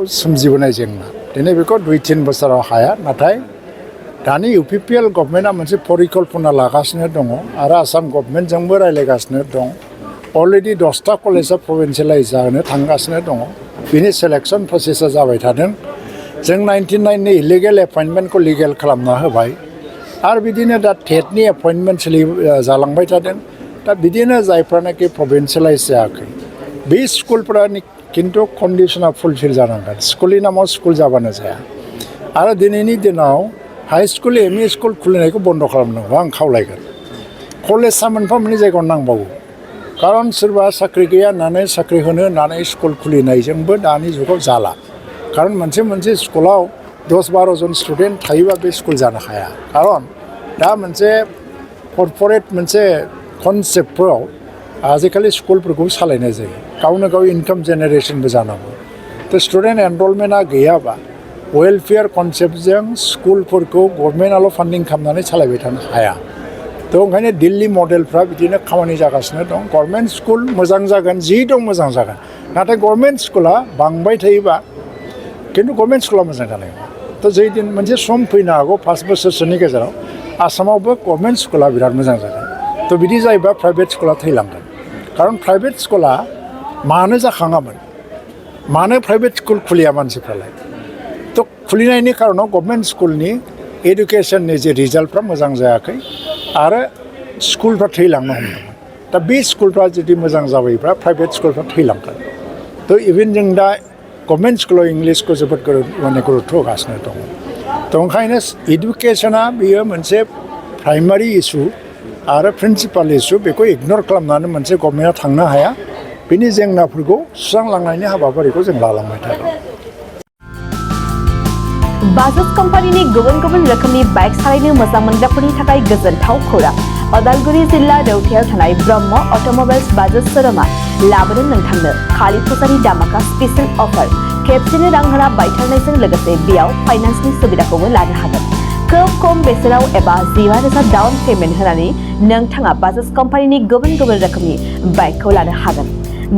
सोमजिबोनाय जेंना दिनै बेखौ 2-3 बोसोराव हाया नाथाय दानि इउपिपिएल गभर्नमेन्टआ मोनसे परिकल्पना लागासिनो दङ आरो आसाम गभर्नमेन्टजोंबो रायलायगासिनो दं अलरेडि 10टा कलेजआ प्रभिन्सियेलाइज जानो थांगासिनो दङ बिनि सिलेक्शन प्रसेसआ जाबाय थादों जों 99 नि इलिगेल एपइन्टमेन्टखौ लिगेल खालामना होबाय आरो बिदिनो दा टेटनि एपइन्टमेन्ट जालांबाय थादों दा बिदिनो जायफ्रानाखि प्रभिन्सियेलाइज जायाखै बे स्कुलफोरानि किन्तु कन्डिशना फुलफिल जानांगोन स्कुलनि नामाव स्कुल जाबानो जाया आरो दिनैनि दिनाव हाई स्कुल एमइ स्कुल खुलिनायखौ बन्द खालामनांगौ आं खावलायगोन कलेजआ मोनफा मोननै जायगायाव नांबावो खारन सोरबा साख्रि गैया होननानै साख्रि होनो होननानै स्कुल खुलिनायजोंबो दानि जुगाव जाला खारन मोनसे स्कुलाव 10-12 जन स्टुडेन्ट थायोबा बे स्कुल जानो हाया खारन दा मोनसे कर्परेट मोनसे कनसेप्टफोराव आजिखालि स्कुलफोरखौ सालायनाय जायो गावनो गाव इनकाम जेनेरेशनबो जानांगौ थ' स्टुडेन्ट एनरलमेन्टआ गैयाबा वेलफेयार कनसेप्टजों स्कुलफोरखौ गभर्नमेन्टआल' फान्डिं खालामनानै सालायबाय थानो हाया थ' ओंखायनो दिल्ली मडेलफ्रा बिदिनो खामानि जागासिनो दं गभर्नमेन्ट स्कुल मोजां जागोन जि दं मोजां जागोन नाथाय गभर्नमेन्ट स्कुला बांबाय थायोबा किन्तु गभर्नमेन्ट स्कुला मोजां जानाय नङा थ' जै दिन मोनसे सम फैनो हागौ 5 बोसोरसोनि गेजेराव आसामावबो गभर्नमेन्ट स्कुला बिराद मोजां जागोन थ' बिदि जायोबा प्राइभेट स्कुला थैलांगोन खारन प्राइभेट स्कुला मानो जाखाङामोन मानो प्राइभेट स्कुल खुलिया मानसिफ्रालाय थ' खुलिनायनि खारनाव गभर्नमेन्ट स्कुलनि एडुकेसननि जे रिजाल्टफ्रा मोजां जायाखै आरो स्कुलफ्रा थैलांनो हमदोंमोन दा बे स्कुलफ्रा जुदि मोजां जाबायब्ला प्राइभेट स्कुलफ्रा थैलांगोन थ' इभेन जों दा गभर्नमेन्ट स्कुलाव इंलिसखौ जोबोद गुरुत्व होगासिनो दङ थ' ओंखायनो एडुकेसना बेयो मोनसे प्राइमारि इस्यु आरो प्रिन्सिपाल इस्यु बेखौ इगनर खालामनानै मोनसे गभर्नमेन्टआ थांनो हाया बिनि जेंनाफोरखौ सुस्रांलांनायनि हाबाफारिखौ जों लालांबाय थागोन बाजाज कम्पानीनि गुबुन गुबुन रोखोमनि बाइक सालायनो मोजां मोनग्राफोरनि थाखाय गोजोनथाव खौरां अदालगुरि जिल्ला रौथायाव थानाय ब्रह्म अट'मबाइल्स बाजाज शोरूमआ लाबोदों नोंथांनो खालि फुजानि दामाका स्पेशल अफार खेबसेनो रां होना बायथारनायजों लोगोसे बेयाव फाइनान्सनि सुबिदाखौबो लानो हागोन खोब खम बेसेनाव एबा 15,000 डाउन पेमेन्ट होनानै नोंथाङा बाजाज कम्पानीनि गुबुन गुबुन रोखोमनि बाइकखौ लानो हागोन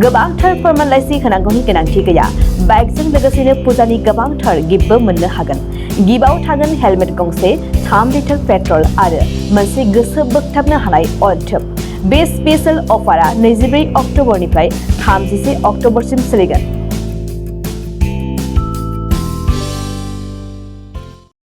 गोबांथार फोरमानलाइसि होनांगौनि गोनांथि गैया बाइकजों लोगोसेनो फुजानि गोबांथार गिफ्टबो मोननो हागोन गिफ्टआव थागोन हेलमेट गंसे 3 लिटार पेट्रल आरो मोनसे गोसो बोगथाबनो हानाय अनथोब बे स्पेशल अफारा 24 अक्ट'बरनिफ्राय 31 अक्ट'बरसिम सोलिगोन